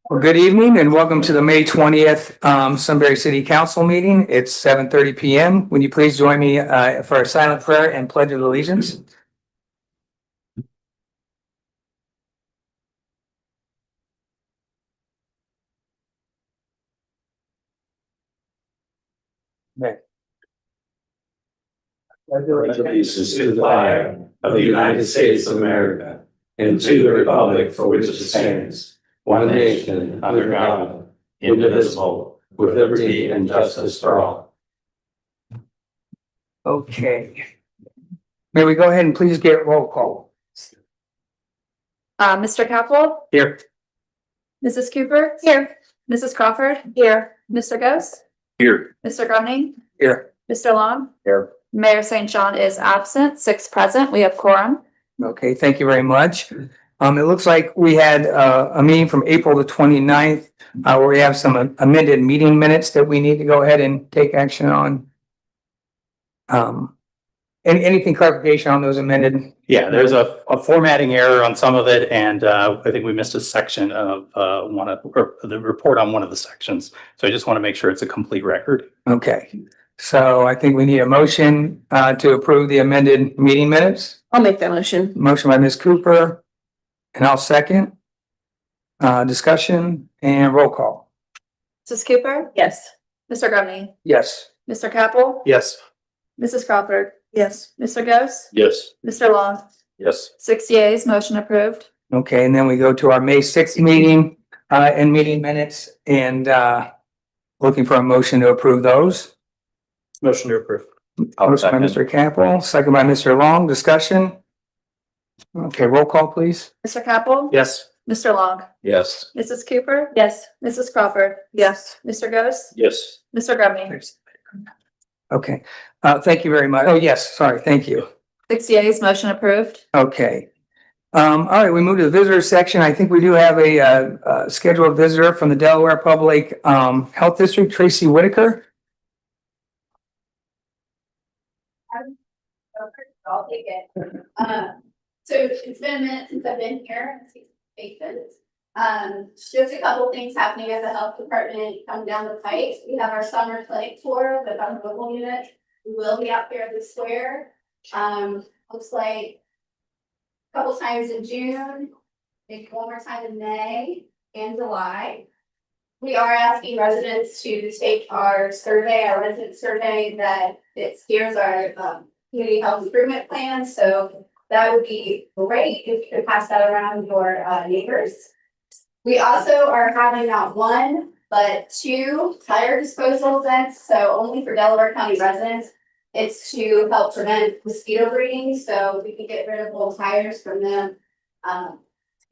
Well, good evening and welcome to the May 20th Sunbury City Council meeting. It's 7:30 p.m. Would you please join me for a silent prayer and pledge of allegiance? Okay. Allegiance to the flag of the United States of America and to the republic for which it stands, one nation under God, indivisible, with liberty and justice for all. Okay. May we go ahead and please get roll call? Mr. Capel? Here. Mrs. Cooper? Here. Mrs. Crawford? Here. Mr. Ghost? Here. Mr. Grumney? Here. Mr. Long? Here. Mayor St. John is absent, 6 present. We have quorum. Okay, thank you very much. It looks like we had a meeting from April the 29th where we have some amended meeting minutes that we need to go ahead and take action on. Anything clarification on those amended? Yeah, there's a formatting error on some of it, and I think we missed a section of the report on one of the sections. So I just want to make sure it's a complete record. Okay, so I think we need a motion to approve the amended meeting minutes. I'll make that motion. Motion by Ms. Cooper, and I'll second. Discussion and roll call. Mrs. Cooper? Yes. Mr. Grumney? Yes. Mr. Capel? Yes. Mrs. Crawford? Yes. Mr. Ghost? Yes. Mr. Long? Yes. 6 yeas, motion approved. Okay, and then we go to our May 6th meeting and meeting minutes and looking for a motion to approve those. Motion to approve. Motion by Mr. Capel, second by Mr. Long. Discussion. Okay, roll call, please. Mr. Capel? Yes. Mr. Long? Yes. Mrs. Cooper? Yes. Mrs. Crawford? Yes. Mr. Ghost? Yes. Mr. Grumney? Okay, thank you very much. Oh, yes, sorry, thank you. 6 yeas, motion approved. Okay. All right, we move to the visitor section. I think we do have a scheduled visitor from the Delaware Public Health District, Tracy Whitaker. I'll take it. So it's been a minute since I've been here. Just a couple things happening at the health department coming down the pipe. We have our summer clinic tour with our mobile unit. We will be out there at the square. Looks like a couple times in June, maybe one more time in May and July. We are asking residents to take our survey, our resident survey that it steers our community health improvement plan. So that would be great if you could pass that around your neighbors. We also are having not one, but 2 tire disposal events. So only for Delaware County residents. It's to help prevent mosquito breeding. So we can get rid of old tires from them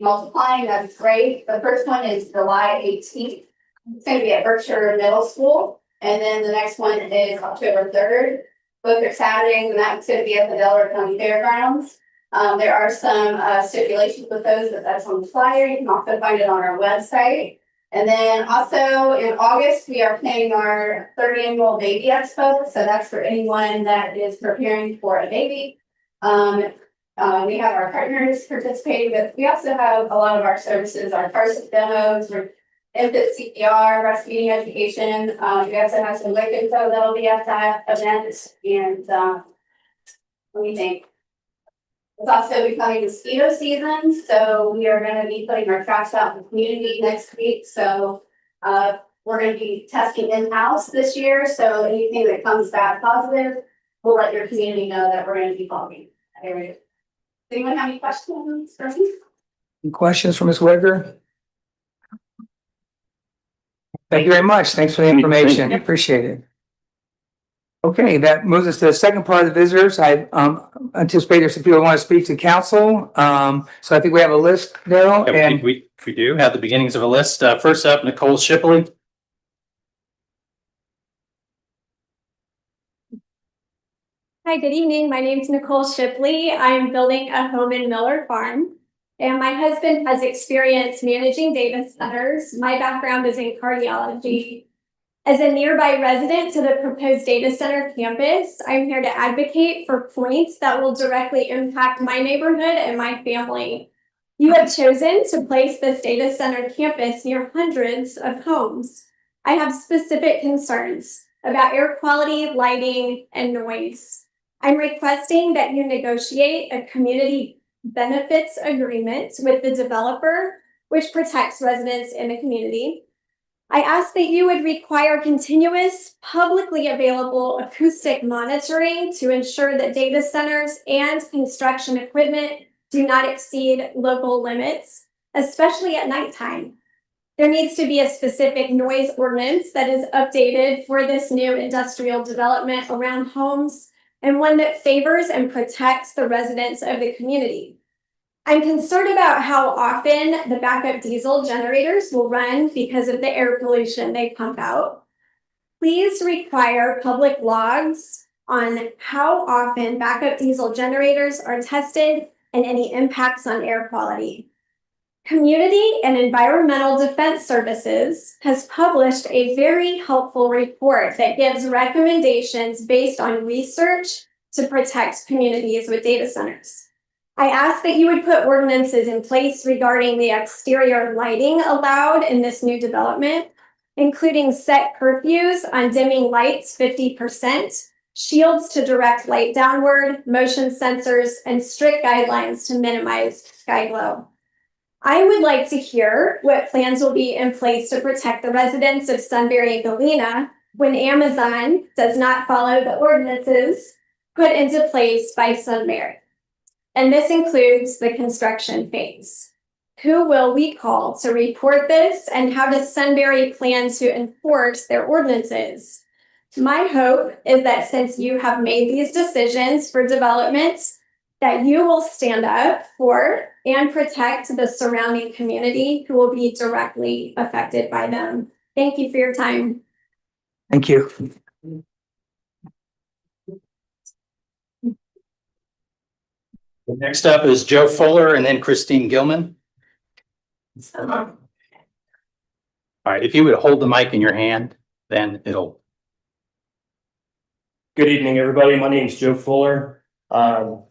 multiplying. That's great. The first one is July 18th. It's going to be at Berkshire Middle School. And then the next one is October 3rd. Both are Saturdays, and that's going to be at the Delaware County Fairgrounds. There are some stipulations with those, but that's on the flyer. You can also find it on our website. And then also in August, we are planning our 3rd annual baby expo. So that's for anyone that is preparing for a baby. We have our partners participating, but we also have a lot of our services, our first demos, or infant CPR, breastfeeding education. We also have some liquid info that'll be at that event. And what do you think? It's also becoming mosquito season, so we are going to be putting our traps out in the community next week. So we're going to be testing in-house this year. So anything that comes back positive, we'll let your community know that we're going to be following that area. Does anyone have any questions for me? Any questions for Ms. Whitaker? Thank you very much. Thanks for the information. Appreciate it. Okay, that moves us to the second part of the visitors. I anticipate there's some people who want to speak to council. So I think we have a list, Daryl. Yeah, And we do have the beginnings of a list. First up, Nicole Shipley. Hi, good evening. My name is Nicole Shipley. I'm building a home in Miller Farm, and my husband has experience managing data centers. My background is in cardiology. As a nearby resident to the proposed data center campus, I'm here to advocate for points that will directly impact my neighborhood and my family. You have chosen to place this data center campus near hundreds of homes. I have specific concerns about air quality, lighting, and noise. I'm requesting that you negotiate a community benefits agreement with the developer, which protects residents in the community. I ask that you would require continuous, publicly available acoustic monitoring to ensure that data centers and construction equipment do not exceed local limits, especially at nighttime. There needs to be a specific noise ordinance that is updated for this new industrial development around homes, and one that favors and protects the residents of the community. I'm concerned about how often the backup diesel generators will run because of the air pollution they pump out. Please require public logs on how often backup diesel generators are tested and any impacts on air quality. Community and Environmental Defense Services has published a very helpful report that gives recommendations based on research to protect communities with data centers. I ask that you would put ordinances in place regarding the exterior lighting allowed in this new development, including set curfews on dimming lights 50%, shields to direct light downward, motion sensors, and strict guidelines to minimize sky glow. I would like to hear what plans will be in place to protect the residents of Sunbury and Galena when Amazon does not follow the ordinances put into place by Sunbury. And this includes the construction phase. Who will we call to report this, and how does Sunbury plan to enforce their ordinances? My hope is that since you have made these decisions for development, that you will stand up for and protect the surrounding community who will be directly affected by them. Thank you for your time. Thank you. Next up is Joe Fuller and then Christine Gilman. All right, if you would hold the mic in your hand, then it'll. Good evening, everybody. My name is Joe Fuller.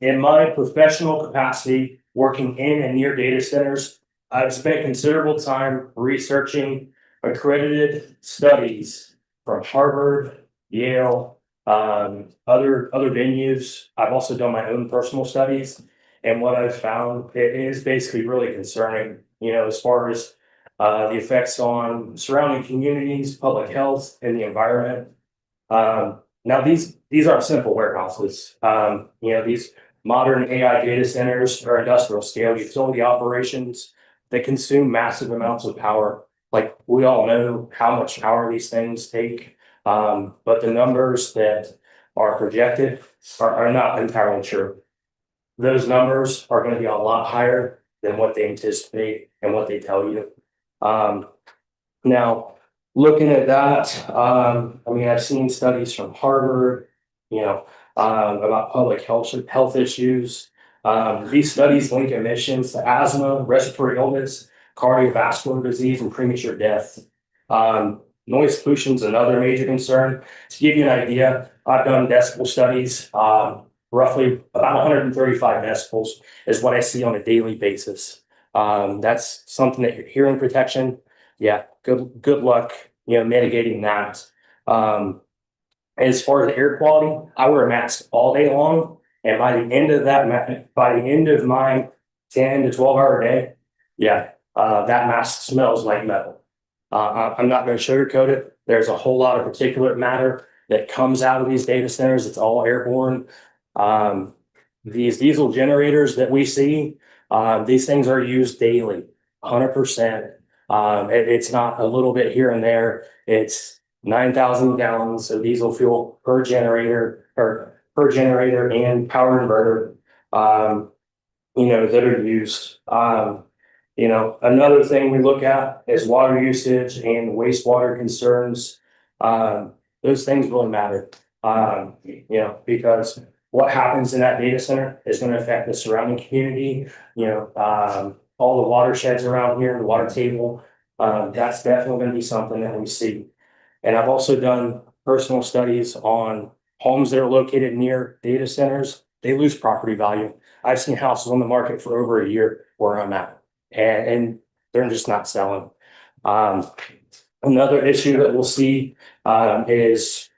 In my professional capacity, working in and near data centers, I've spent considerable time researching accredited studies from Harvard, Yale, other venues. I've also done my own personal studies, and what I've found, it is basically really concerning, as far as the effects on surrounding communities, public health, and the environment. Now these aren't simple warehouses. These modern AI data centers are industrial scale utility operations that consume massive amounts of power. Like, we all know how much power these things take, but the numbers that are projected are not entirely true. Those numbers are going to be a lot higher than what they anticipate and what they tell you. Now, looking at that, I've seen studies from Harvard, about public health issues. These studies link emissions to asthma, respiratory illness, cardiovascular disease, and premature death. Noise pollution is another major concern. To give you an idea, I've done decibel studies. Roughly about 135 decibels is what I see on a daily basis. That's something that your hearing protection. Yeah, good luck, mitigating that. As far as air quality, I wear a mask all day long, and by the end of my 10 to 12 hour day, that mask smells like metal. I'm not going to sugarcoat it. There's a whole lot of particulate matter that comes out of these data centers. It's all airborne. These diesel generators that we see, these things are used daily, 100%. It's not a little bit here and there. It's 9,000 gallons of diesel fuel per generator and power inverter, that are used. Another thing we look at is water usage and wastewater concerns. Those things really matter, because what happens in that data center is going to affect the surrounding community, all the watersheds around here, the water table. That's definitely going to be something that we see. And I've also done personal studies on homes that are located near data centers. They lose property value. I've seen houses on the market for over a year where I'm at. And they're just not selling. Another issue that we'll see is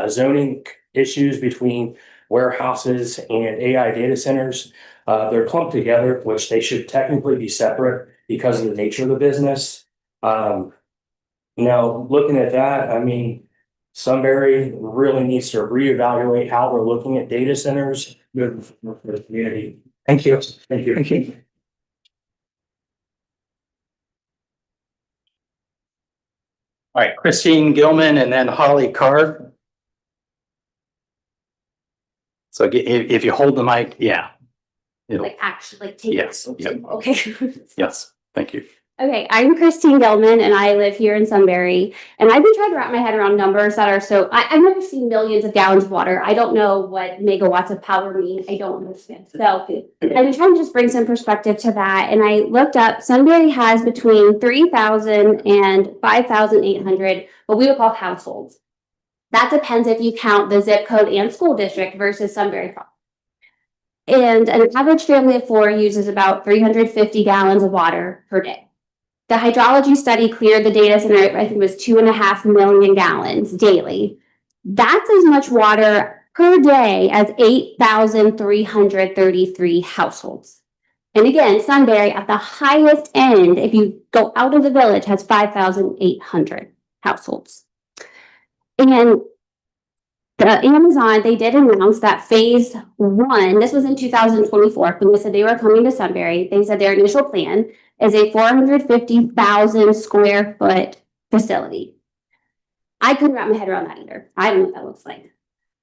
zoning issues between warehouses and AI data centers. They're clumped together, which they should technically be separate because of the nature of the business. Now, looking at that, I mean, Sunbury really needs to reevaluate how we're looking at data centers for the community. Thank you. Thank you. Thank you. All right, Christine Gilman and then Holly Card. So if you hold the mic, yeah. It'll- Like actually like take. Yes, yeah. Okay. Yes, thank you. Okay, I'm Christine Gilman and I live here in Sunbury. And I've been trying to wrap my head around numbers that are so, I've never seen millions of gallons of water. I don't know what megawatts of power mean. I don't understand. So I've been trying to just bring some perspective to that. And I looked up, Sunbury has between 3,000 and 5,800, what we would call households. That depends if you count the zip code and school district versus Sunbury. And an average family of 4 uses about 350 gallons of water per day. The hydrology study cleared the data center, I think it was 2.5 million gallons daily. That's as much water per day as 8,333 households. And again, Sunbury at the highest end, if you go out of the village, has 5,800 households. And the Amazon, they did announce that phase 1, this was in 2024, when they said they were coming to Sunbury. They said their initial plan is a 450,000 square foot facility. I couldn't wrap my head around that either. I don't know what that looks like.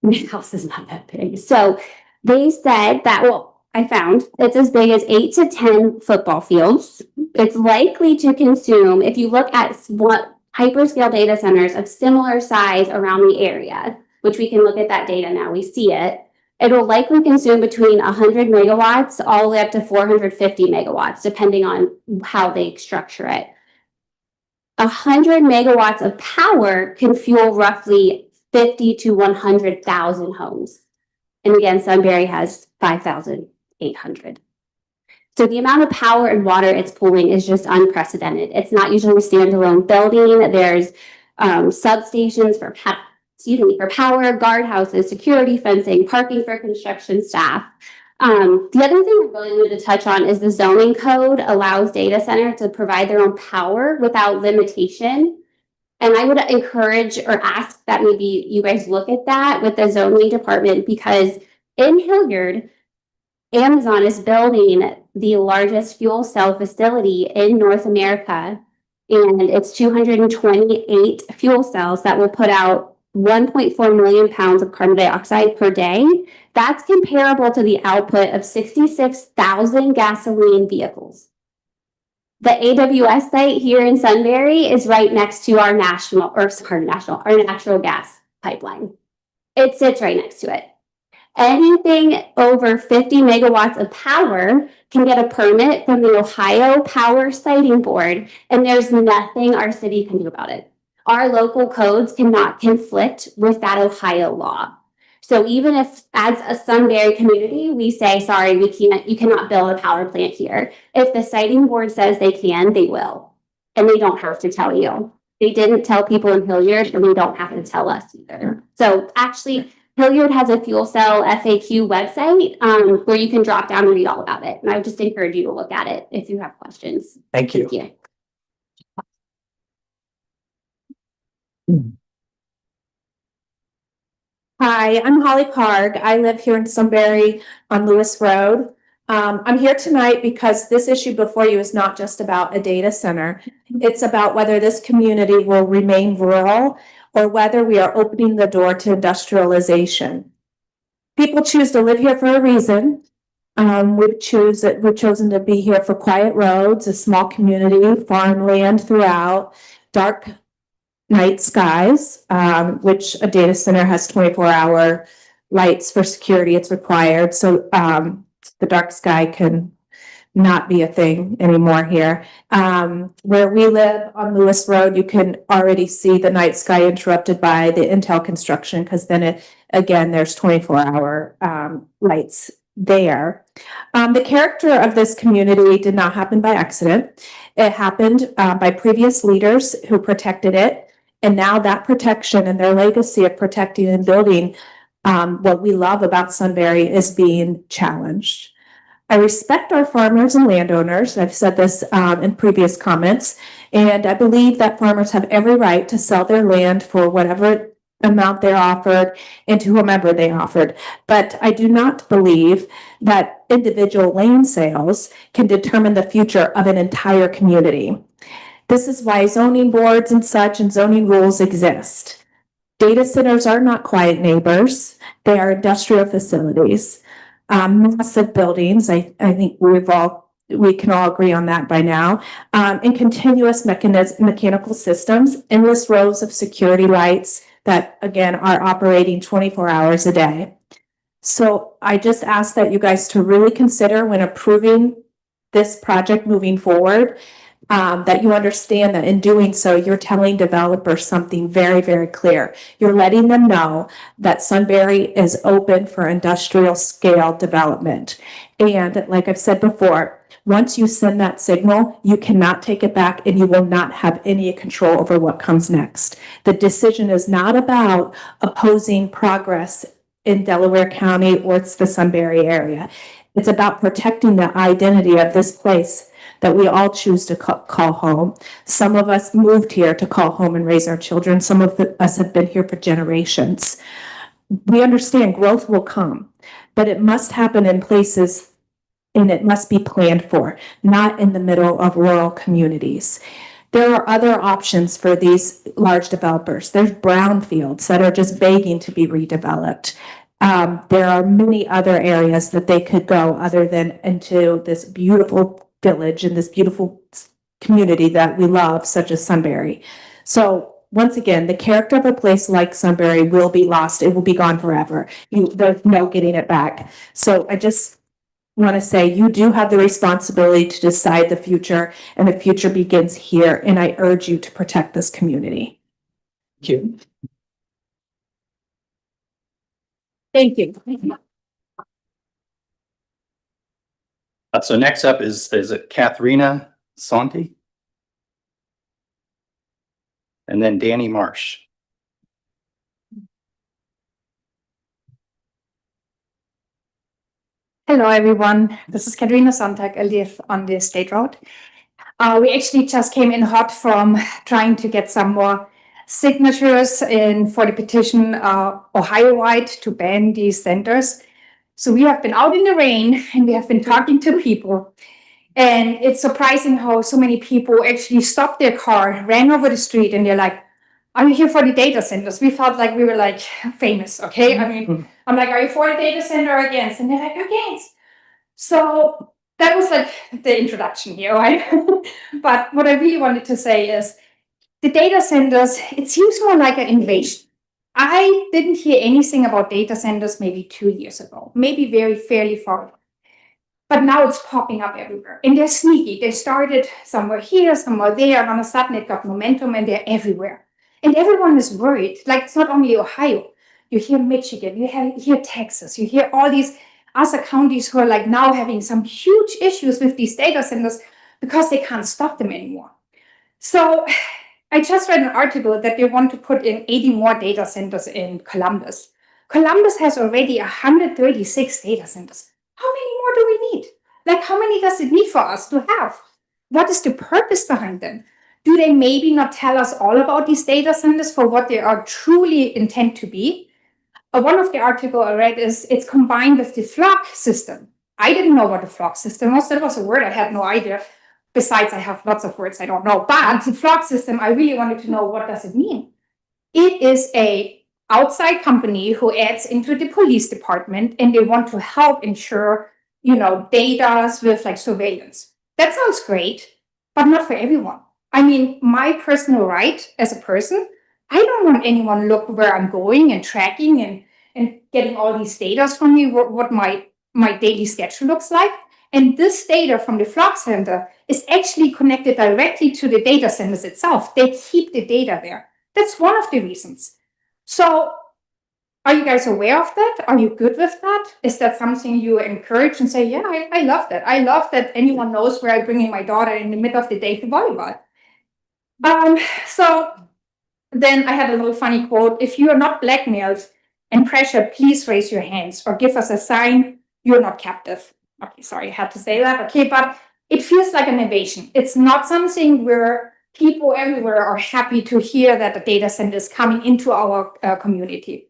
My house is not that big. So they said that, well, I found it's as big as 8 to 10 football fields. It's likely to consume, if you look at what hyperscale data centers of similar size around the area, which we can look at that data now, we see it. It'll likely consume between 100 megawatts all the way up to 450 megawatts, depending on how they structure it. 100 megawatts of power can fuel roughly 50 to 100,000 homes. And again, Sunbury has 5,800. So the amount of power and water it's pulling is just unprecedented. It's not usually a standalone building. There's substations for power, guardhouses, security fencing, parking for construction staff. The other thing I really wanted to touch on is the zoning code allows data center to provide their own power without limitation. And I would encourage or ask that maybe you guys look at that with the zoning department, because in Hilliard, Amazon is building the largest fuel cell facility in North America. And it's 228 fuel cells that will put out 1.4 million pounds of carbon dioxide per day. That's comparable to the output of 66,000 gasoline vehicles. The AWS site here in Sunbury is right next to our natural gas pipeline. It sits right next to it. Anything over 50 megawatts of power can get a permit from the Ohio Power Siting Board, and there's nothing our city can do about it. Our local codes cannot conflict with that Ohio law. So even if, as a Sunbury community, we say, sorry, you cannot build a power plant here. If the siting board says they can, they will. And they don't have to tell you. They didn't tell people in Hilliard, and they don't have to tell us either. So actually, Hilliard has a fuel cell FAQ website where you can drop down and read all about it. And I would just encourage you to look at it if you have questions. Thank you. Thank you. Hi, I'm Holly Carg. I live here in Sunbury on Lewis Road. I'm here tonight because this issue before you is not just about a data center. It's about whether this community will remain rural or whether we are opening the door to industrialization. People choose to live here for a reason. We've chosen to be here for quiet roads, a small community, farmland throughout, dark night skies, which a data center has 24-hour lights for security. It's required. So the dark sky can not be a thing anymore here. Where we live on Lewis Road, you can already see the night sky interrupted by the Intel construction, because then there's 24-hour lights there. The character of this community did not happen by accident. It happened by previous leaders who protected it. And now that protection and their legacy of protecting and building what we love about Sunbury is being challenged. I respect our farmers and landowners. I've said this in previous comments, and I believe that farmers have every right to sell their land for whatever amount they're offered and to whomever they offered. But I do not believe that individual land sales can determine the future of an entire community. This is why zoning boards and such and zoning rules exist. Data centers are not quiet neighbors. They are industrial facilities. Massive buildings. I think we can all agree on that by now. And continuous mechanical systems, endless rows of security lights that again are operating 24 hours a day. So I just ask that you guys to really consider when approving this project moving forward, that you understand that in doing so, you're telling developers something very, very clear. You're letting them know that Sunbury is open for industrial scale development. And like I've said before, once you send that signal, you cannot take it back and you will not have any control over what comes next. The decision is not about opposing progress in Delaware County or it's the Sunbury area. It's about protecting the identity of this place that we all choose to call home. Some of us moved here to call home and raise our children. Some of us have been here for generations. We understand growth will come, but it must happen in places and it must be planned for, not in the middle of rural communities. There are other options for these large developers. There's brownfields that are just begging to be redeveloped. There are many other areas that they could go other than into this beautiful village and this beautiful community that we love, such as Sunbury. So once again, the character of a place like Sunbury will be lost. It will be gone forever. There's no getting it back. So I just want to say you do have the responsibility to decide the future, and the future begins here. And I urge you to protect this community. Thank you. Thank you. So next up is it Katharina Santi? And then Danny Marsh. Hello, everyone. This is Katharina Sonntag. I live on the State Road. We actually just came in hot from trying to get some more signatures for the petition Ohio-wide to ban these centers. So we have been out in the rain and we have been talking to people. And it's surprising how so many people actually stopped their car, ran over the street, and they're like, "Are you here for the data centers?" We felt like we were like famous, okay? I mean, I'm like, "Are you for the data center or against?" And they're like, "Against." So that was like the introduction here, right? But what I really wanted to say is the data centers, it seems more like an invasion. I didn't hear anything about data centers maybe 2 years ago, maybe fairly far. But now it's popping up everywhere. And they're sneaky. They started somewhere here, somewhere there, and all of a sudden it got momentum and they're everywhere. And everyone is worried. Like, it's not only Ohio. You hear Michigan, you hear Texas, you hear all these other counties who are like now having some huge issues with these data centers because they can't stop them anymore. So I just read an article that they want to put in 80 more data centers in Columbus. Columbus has already 136 data centers. How many more do we need? Like, how many does it need for us to have? What is the purpose behind them? Do they maybe not tell us all about these data centers for what they are truly intended to be? One of the articles I read is it's combined with the flock system. I didn't know what the flock system was. That was a word I had no idea. Besides, I have lots of words I don't know. But the flock system, I really wanted to know, what does it mean? It is a outside company who adds into the police department, and they want to help ensure, data with like surveillance. That sounds great, but not for everyone. I mean, my personal right as a person, I don't want anyone look where I'm going and tracking and getting all these data from me, what my daily schedule looks like. And this data from the flock center is actually connected directly to the data centers itself. They keep the data there. That's one of the reasons. So Are you guys aware of that? Are you good with that? Is that something you encourage and say, yeah, I love that. I love that anyone knows where I'm bringing my daughter in the middle of the day to volleyball. So then I had a little funny quote. If you are not blackmailed and pressured, please raise your hands or give us a sign you're not captive. Okay, sorry, I had to say that. Okay, but it feels like an invasion. It's not something where people everywhere are happy to hear that the data center is coming into our community.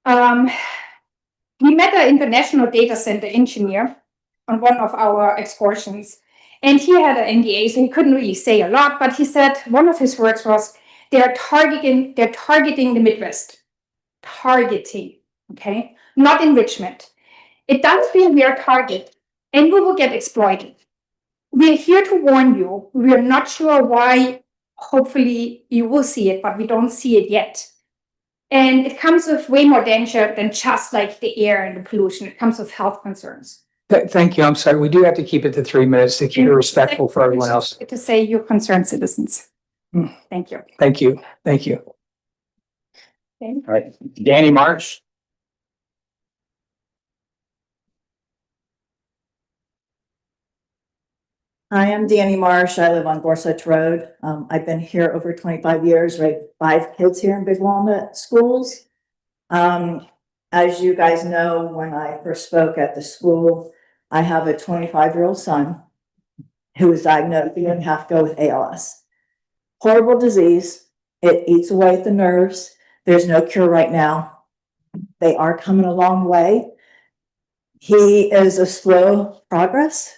We met an international data center engineer on one of our excursions, and he had an NDA, so he couldn't really say a lot, but he said one of his words was, they're targeting the Midwest. Targeting, okay? Not enrichment. It does feel we are targeted, and we will get exploited. We're here to warn you. We're not sure why. Hopefully you will see it, but we don't see it yet. And it comes with way more danger than just like the air and the pollution. It comes with health concerns. Thank you. I'm sorry. We do have to keep it to 3 minutes to keep it respectful for everyone else. To say you're concerned citizens. Mm. Thank you. Thank you. Thank you. Okay. All right, Danny Marsh. Hi, I'm Danny Marsh. I live on Gorsuch Road. I've been here over 25 years, raised 5 kids here in Big Walnut schools. As you guys know, when I first spoke at the school, I have a 25-year-old son who was diagnosed a year and a half ago with ALS. Horrible disease. It eats away at the nerves. There's no cure right now. They are coming a long way. He is a slow progress.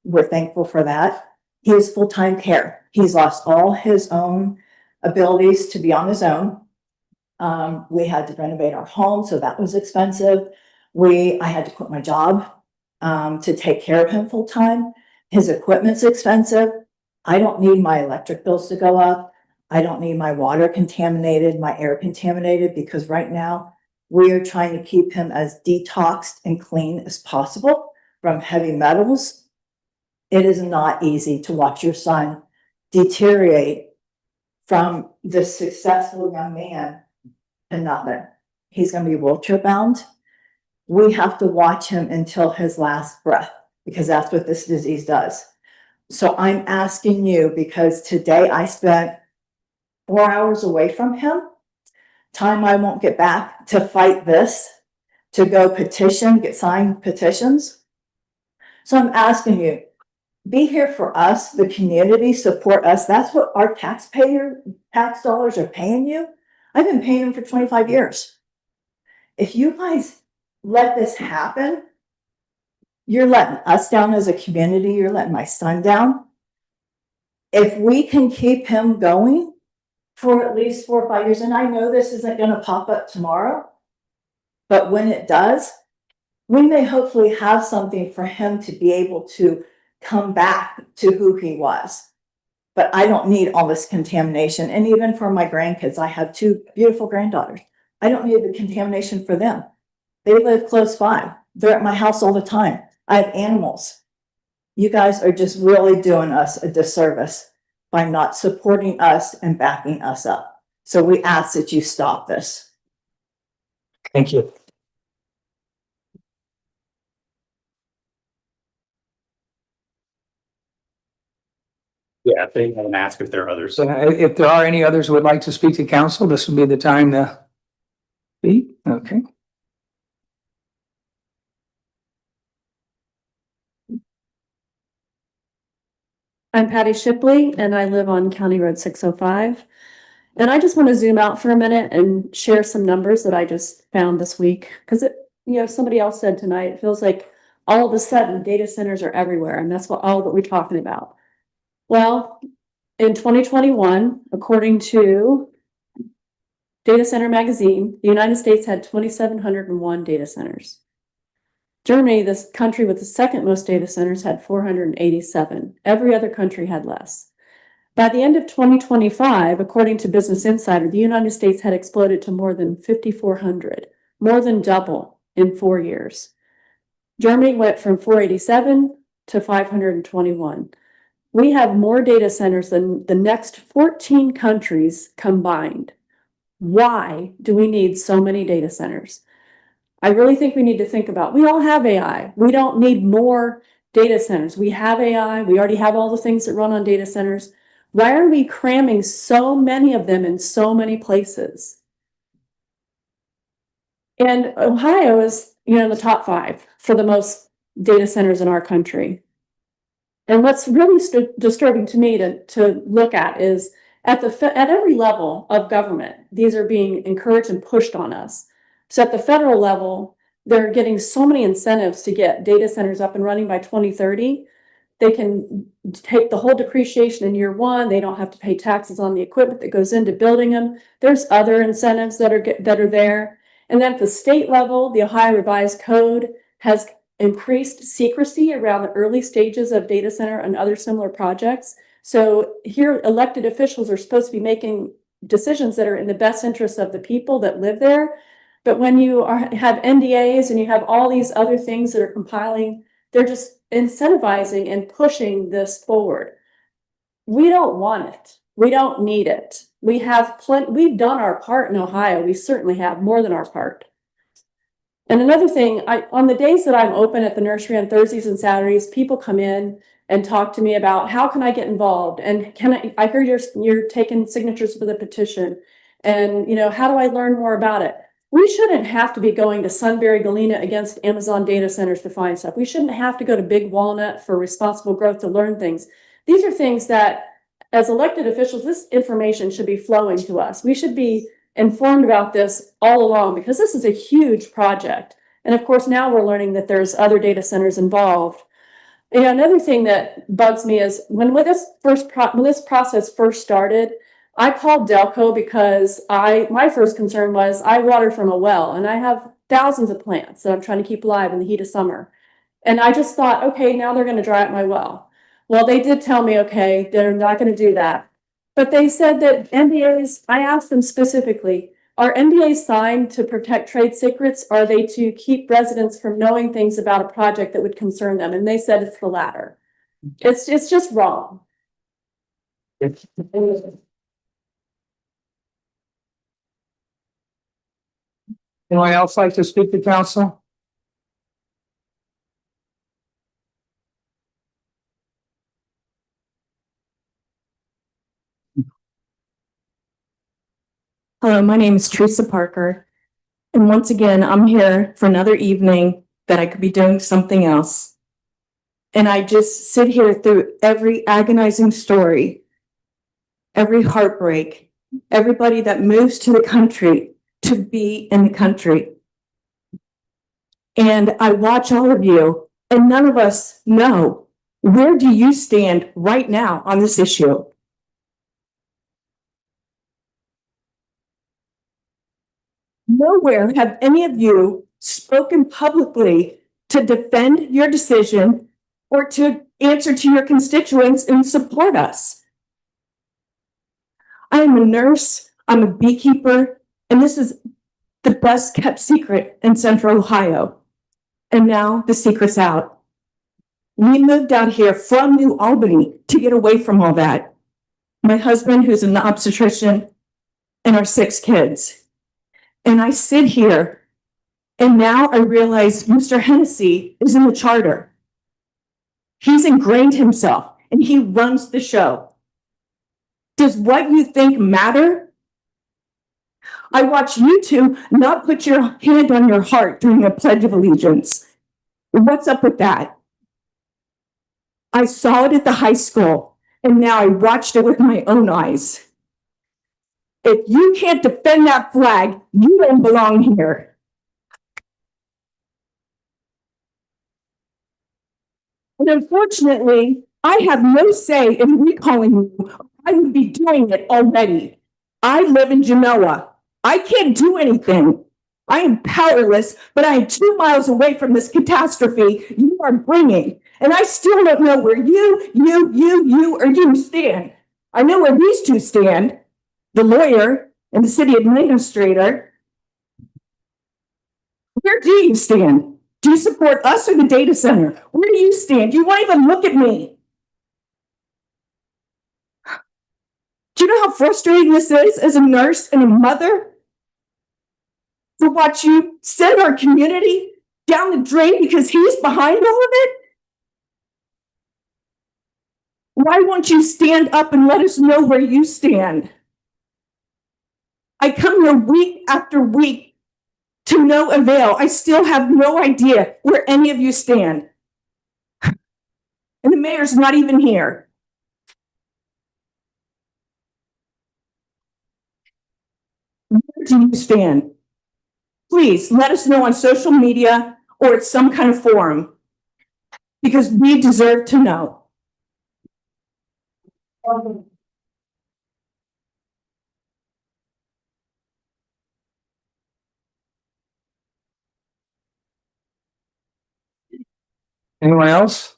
We're thankful for that. He is full-time care. He's lost all his own abilities to be on his own. We had to renovate our home, so that was expensive. I had to quit my job to take care of him full-time. His equipment's expensive. I don't need my electric bills to go up. I don't need my water contaminated, my air contaminated, because right now we are trying to keep him as detoxed and clean as possible from heavy metals. It is not easy to watch your son deteriorate from this successful young man to nothing. He's going to be wheelchair bound. We have to watch him until his last breath, because that's what this disease does. So I'm asking you, because today I spent 4 hours away from him, time I won't get back, to fight this, to go petition, get signed petitions. So I'm asking you, be here for us, the community, support us. That's what our tax dollars are paying you. I've been paying them for 25 years. If you guys let this happen, you're letting us down as a community. You're letting my son down. If we can keep him going for at least 4 or 5 years, and I know this isn't going to pop up tomorrow, but when it does, we may hopefully have something for him to be able to come back to who he was. But I don't need all this contamination. And even for my grandkids, I have 2 beautiful granddaughters. I don't need the contamination for them. They live close by. They're at my house all the time. I have animals. You guys are just really doing us a disservice by not supporting us and backing us up. So we ask that you stop this. Thank you. Yeah, if they want to ask if there are others. So if there are any others who would like to speak to council, this would be the time to speak. Okay. I'm Patty Shipley and I live on County Road 605. And I just want to zoom out for a minute and share some numbers that I just found this week. Because somebody else said tonight, it feels like all of a sudden data centers are everywhere, and that's all that we're talking about. Well, in 2021, according to Data Center Magazine, the United States had 2,701 data centers. Germany, this country with the second most data centers, had 487. Every other country had less. By the end of 2025, according to Business Insider, the United States had exploded to more than 5,400, more than double in 4 years. Germany went from 487 to 521. We have more data centers than the next 14 countries combined. Why do we need so many data centers? I really think we need to think about, we all have AI. We don't need more data centers. We have AI. We already have all the things that run on data centers. Why are we cramming so many of them in so many places? And Ohio is, in the top 5 for the most data centers in our country. And what's really disturbing to me to look at is at every level of government, these are being encouraged and pushed on us. So at the federal level, they're getting so many incentives to get data centers up and running by 2030. They can take the whole depreciation in year 1. They don't have to pay taxes on the equipment that goes into building them. There's other incentives that are there. And then at the state level, the Ohio Revised Code has increased secrecy around the early stages of data center and other similar projects. So here, elected officials are supposed to be making decisions that are in the best interest of the people that live there. But when you have NDAs and you have all these other things that are compiling, they're just incentivizing and pushing this forward. We don't want it. We don't need it. We have we've done our part in Ohio. We certainly have more than our part. And another thing, on the days that I'm open at the nursery on Thursdays and Saturdays, people come in and talk to me about how can I get involved? And I heard you're taking signatures for the petition. And, how do I learn more about it? We shouldn't have to be going to Sunbury, Galena against Amazon data centers to find stuff. We shouldn't have to go to Big Walnut for responsible growth to learn things. These are things that, as elected officials, this information should be flowing to us. We should be informed about this all along because this is a huge project. And of course, now we're learning that there's other data centers involved. Another thing that bugs me is when this process first started, I called Delco because my first concern was I water from a well and I have thousands of plants that I'm trying to keep alive in the heat of summer. And I just thought, okay, now they're going to dry up my well. Well, they did tell me, okay, they're not going to do that. But they said that NDAs, I asked them specifically, are NDAs signed to protect trade secrets? Or are they to keep residents from knowing things about a project that would concern them? And they said it's the latter. It's just wrong. Anyone else like to speak to council? Hello, my name is Teresa Parker. And once again, I'm here for another evening that I could be doing something else. And I just sit here through every agonizing story, every heartbreak, everybody that moves to the country to be in the country. And I watch all of you, and none of us know, where do you stand right now on this issue? Nowhere have any of you spoken publicly to defend your decision or to answer to your constituents and support us. I am a nurse, I'm a beekeeper, and this is the best kept secret in Central Ohio. And now the secret's out. We moved out here from New Albany to get away from all that. My husband, who's an obstetrician, and our 6 kids. And I sit here, and now I realize Mr. Hennessy is in the charter. He's ingrained himself, and he runs the show. Does what you think matter? I watch you two not put your hand on your heart during a Pledge of Allegiance. What's up with that? I saw it at the high school, and now I watched it with my own eyes. If you can't defend that flag, you don't belong here. And unfortunately, I have no say in recalling you. I would be doing it already. I live in Genoa. I can't do anything. I am powerless, but I am 2 miles away from this catastrophe you are bringing. And I still don't know where you stand. I know where these two stand. The lawyer and the city administrator. Where do you stand? Do you support us or the data center? Where do you stand? You won't even look at me. Do you know how frustrating this is as a nurse and a mother? to watch you send our community down the drain because he's behind all of it? Why won't you stand up and let us know where you stand? I come here week after week to no avail. I still have no idea where any of you stand. And the mayor's not even here. Where do you stand? Please let us know on social media or at some kind of forum, because we deserve to know. Anyone else?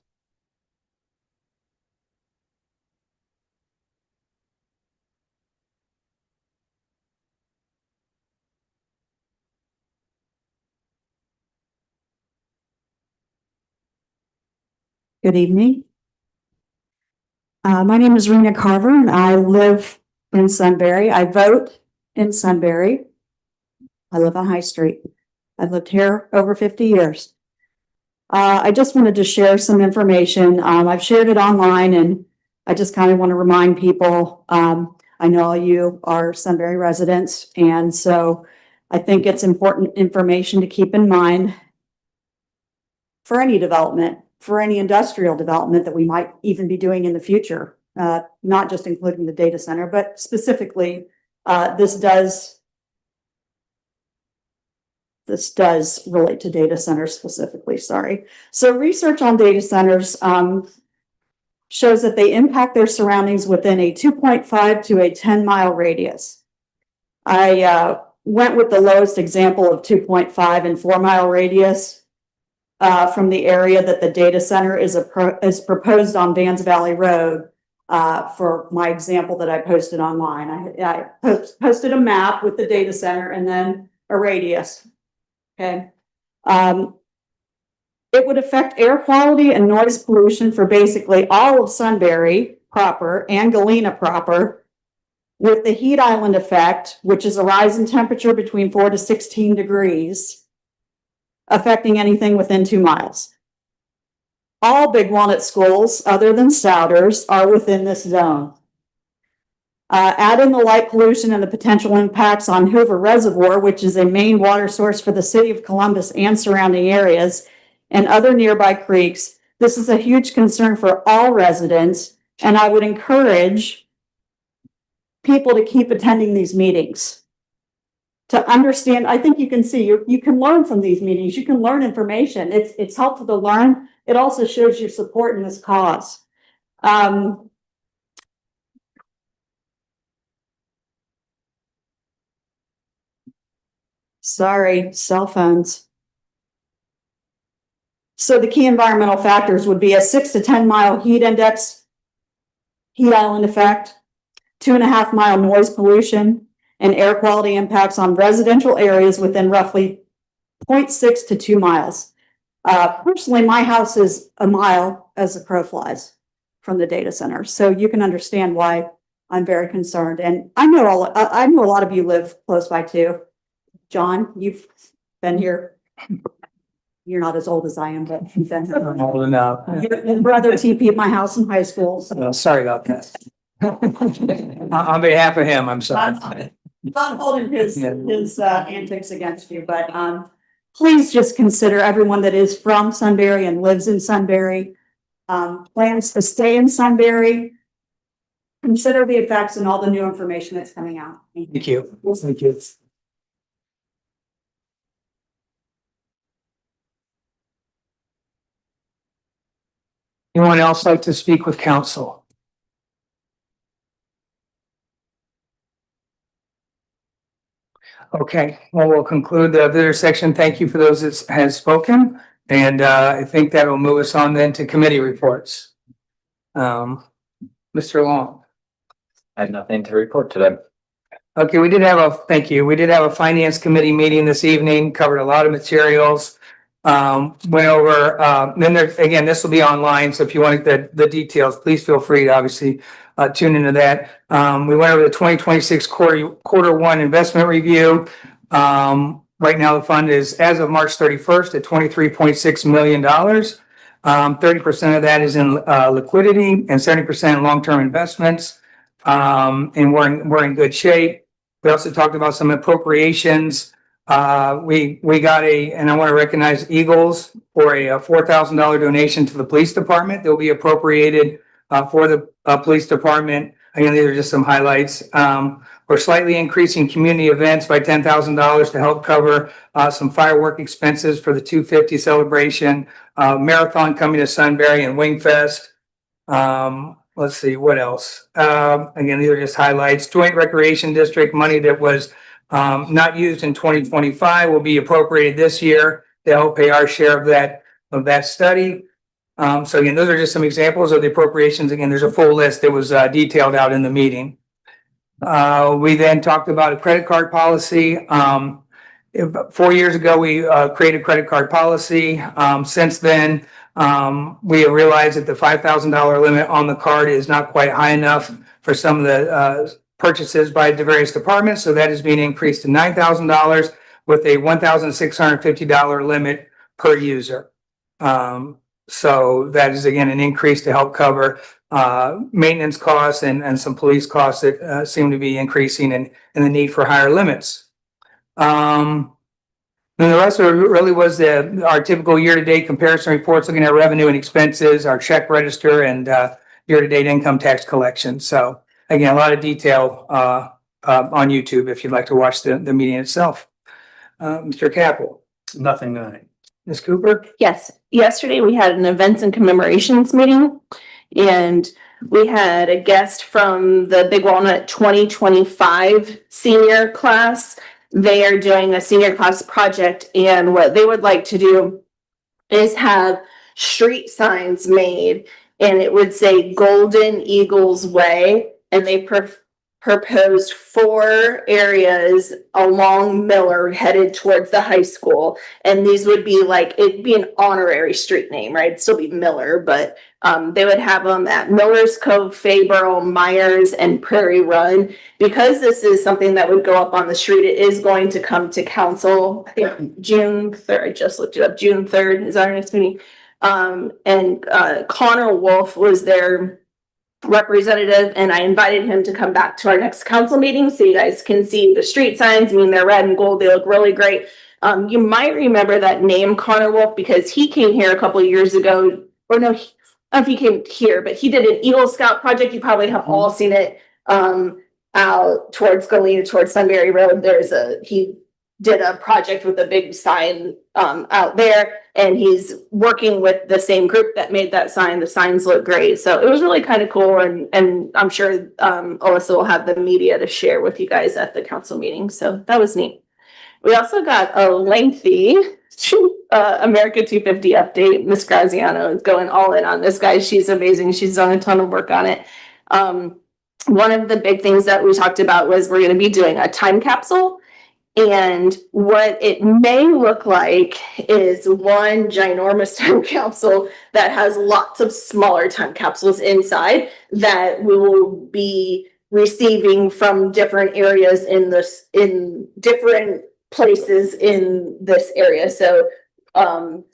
Good evening. My name is Rena Carver and I live in Sunbury. I vote in Sunbury. I live on High Street. I've lived here over 50 years. I just wanted to share some information. I've shared it online and I just kind of want to remind people, I know all you are Sunbury residents, and so I think it's important information to keep in mind for any development, for any industrial development that we might even be doing in the future, not just including the data center, but specifically, this does relate to data centers specifically, sorry. So research on data centers shows that they impact their surroundings within a 2.5 to a 10-mile radius. I went with the lowest example of 2.5 and 4-mile radius from the area that the data center is proposed on Vans Valley Road for my example that I posted online. I posted a map with the data center and then a radius. Okay. It would affect air quality and noise pollution for basically all of Sunbury proper and Galena proper, with the heat island effect, which is a rise in temperature between 4 to 16 degrees, affecting anything within 2 miles. All Big Walnut schools, other than Souders, are within this zone. Add in the light pollution and the potential impacts on Hoover Reservoir, which is a main water source for the city of Columbus and surrounding areas, and other nearby creeks. This is a huge concern for all residents, and I would encourage people to keep attending these meetings to understand. I think you can see, you can learn from these meetings. You can learn information. It's helpful to learn. It also shows your support in this cause. Sorry, cell phones. So the key environmental factors would be a 6 to 10 mile heat index, heat island effect, 2.5 mile noise pollution, and air quality impacts on residential areas within roughly 0.6 to 2 miles. Personally, my house is a mile as the crow flies from the data center. So you can understand why I'm very concerned. And I know a lot of you live close by too. John, you've been here. You're not as old as I am, but you've been here. I'm old enough. Your brother TP'd my house in high school. So. Well, sorry about that. On behalf of him, I'm sorry. Not holding his antics against you, but please just consider everyone that is from Sunbury and lives in Sunbury, plans to stay in Sunbury. Consider the effects and all the new information that's coming out. Thank you. Thank you. Anyone else like to speak with council? Okay, well, we'll conclude the visitor section. Thank you for those that has spoken. And I think that will move us on then to committee reports. Mr. Long. I have nothing to report today. Okay, thank you. We did have a finance committee meeting this evening, covered a lot of materials. Went over, then there, again, this will be online. So if you want the details, please feel free to obviously tune into that. We went over the 2026 quarter one investment review. Right now, the fund is, as of March 31st, at $23.6 million. 30% of that is in liquidity and 70% in long-term investments. And we're in good shape. We also talked about some appropriations. We got and I want to recognize Eagles for a $4,000 donation to the police department. They'll be appropriated for the police department. Again, these are just some highlights. We're slightly increasing community events by $10,000 to help cover some firework expenses for the 250 celebration, marathon coming to Sunbury and Wingfest. Let's see, what else? Again, these are just highlights. Joint Recreation District money that was not used in 2025 will be appropriated this year to help pay our share of that study. So again, those are just some examples of the appropriations. Again, there's a full list that was detailed out in the meeting. We then talked about a credit card policy. 4 years ago, we created a credit card policy. Since then, we have realized that the $5,000 limit on the card is not quite high enough for some of the purchases by the various departments. So that is being increased to $9,000 with a $1,650 limit per user. So that is, again, an increase to help cover maintenance costs and some police costs that seem to be increasing and the need for higher limits. And the rest of it really was our typical year-to-date comparison reports looking at revenue and expenses, our check register, and year-to-date income tax collection. So again, a lot of detail on YouTube if you'd like to watch the meeting itself. Mr. Capel. Nothing. Ms. Cooper? Yes, yesterday we had an events and commemorations meeting, and we had a guest from the Big Walnut 2025 senior class. They are doing a senior class project, and what they would like to do is have street signs made, and it would say Golden Eagles Way, and they proposed 4 areas along Miller headed towards the high school. And these would be it'd be an honorary street name, right? It'd still be Miller, but they would have them at Miller's Cove, Fayborough, Myers, and Prairie Run. Because this is something that would go up on the street, it is going to come to council, I think June 3rd. I just looked it up. June 3rd is our next meeting. And Connor Wolf was their representative, and I invited him to come back to our next council meeting so you guys can see the street signs. I mean, they're red and gold. They look really great. You might remember that name, Connor Wolf, because he came here a couple of years ago, or no, I don't know if he came here, but he did an Eagle Scout project. You probably have all seen it out towards Galena, towards Sunbury Road. He did a project with a big sign out there, and he's working with the same group that made that sign. The signs look great, so it was really kind of cool, and I'm sure Alyssa will have the media to share with you guys at the council meeting, so that was neat. We also got a lengthy America 250 update. Miss Graziano is going all in on this, guys. She's amazing. She's done a ton of work on it. One of the big things that we talked about was we're going to be doing a time capsule. And what it may look like is one ginormous time capsule that has lots of smaller time capsules inside that we will be receiving from different areas in different places in this area. So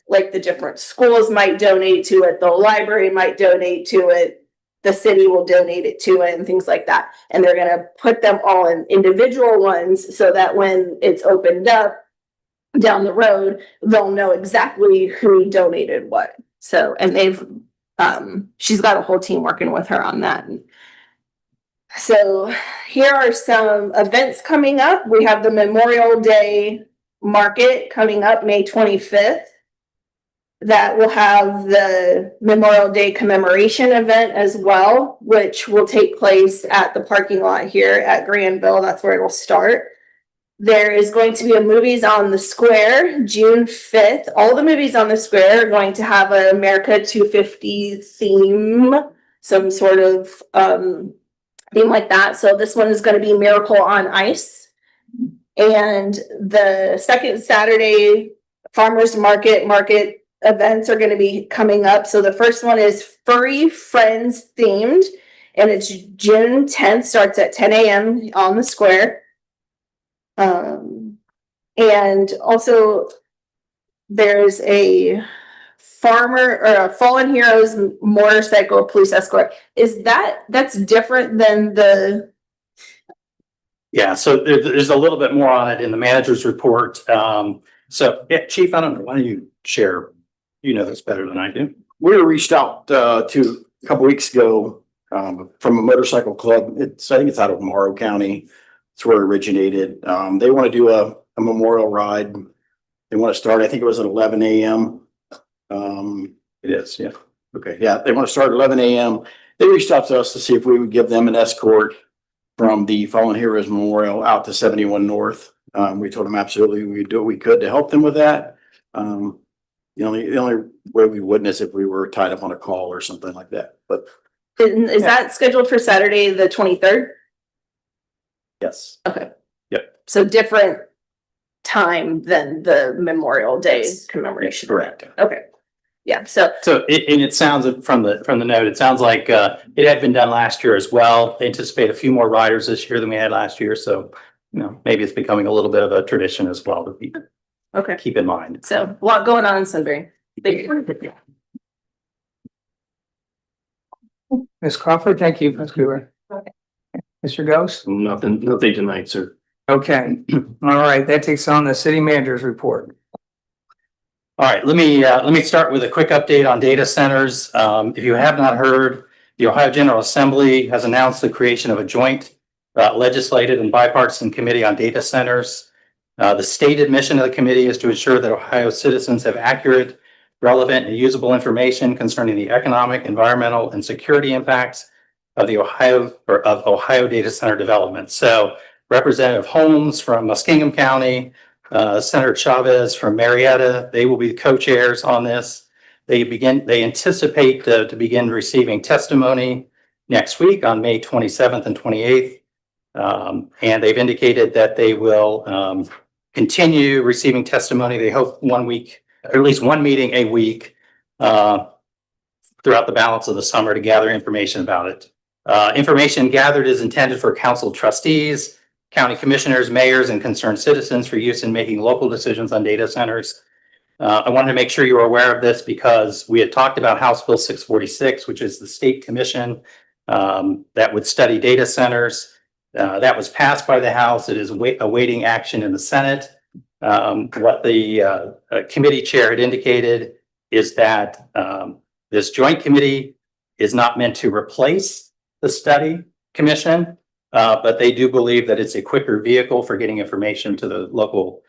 like the different schools might donate to it, the library might donate to it, the city will donate it to it, and things like that. And they're going to put them all in individual ones so that when it's opened up down the road, they'll know exactly who donated what. So, and she's got a whole team working with her on that. So here are some events coming up. We have the Memorial Day Market coming up May 25th. That will have the Memorial Day commemoration event as well, which will take place at the parking lot here at Granville. That's where it will start. There is going to be a Movies on the Square, June 5th. All the movies on the square are going to have an America 250 theme, some sort of theme like that. So this one is going to be Miracle on Ice. And the second Saturday, Farmers Market events are going to be coming up. So the first one is Furry Friends themed, and it's June 10th, starts at 10 a.m. on the square. And And also there's a farmer or a fallen heroes motorcycle police escort. That's different than the, Yeah, so there's a little bit more on it in the manager's report. So yeah, Chief, I don't know, why don't you share? You know this better than I do. We were reached out to a couple weeks ago from a motorcycle club. I think it's out of Morrow County. It's where it originated. They want to do a memorial ride. They want to start, I think it was at 11 a.m. It is, yeah. Okay, yeah, they want to start at 11 a.m. They reached out to us to see if we would give them an escort from the Fallen Heroes Memorial out to 71 North. We told them absolutely we would do what we could to help them with that. The only way we wouldn't is if we were tied up on a call or something like that. But is that scheduled for Saturday, the 23rd? yes. Okay. Yep. So different time than the Memorial Day commemoration. Correct. Okay. Yeah. So it sounds from the note, it sounds like it had been done last year as well. They anticipate a few more riders this year than we had last year. So, maybe it's becoming a little bit of a tradition as well to keep in mind. So a lot going on in Sunbury. Thank you. Ms. Crawford, thank you, Ms. Cooper. Mr. Ghost? Nothing tonight, sir. Okay, all right, that takes on the city manager's report. All right, let me start with a quick update on data centers. If you have not heard, the Ohio General Assembly has announced the creation of a joint legislative and bipartisan committee on data centers. The stated mission of the committee is to ensure that Ohio citizens have accurate, relevant, and usable information concerning the economic, environmental, and security impacts of the Ohio data center development. So Representative Holmes from Muskingum County, Senator Chavez from Marietta, they will be co-chairs on this. They anticipate to begin receiving testimony next week on May 27th and 28th. And they've indicated that they will continue receiving testimony. They hope 1 week, or at least one meeting a week throughout the balance of the summer to gather information about it. Information gathered is intended for council trustees, county commissioners, mayors, and concerned citizens for use in making local decisions on data centers. I wanted to make sure you were aware of this because we had talked about House Bill 646, which is the state commission that would study data centers. That was passed by the House. It is awaiting action in the Senate. What the committee chair had indicated is that this joint committee is not meant to replace the study commission, but they do believe that it's a quicker vehicle for getting information to the local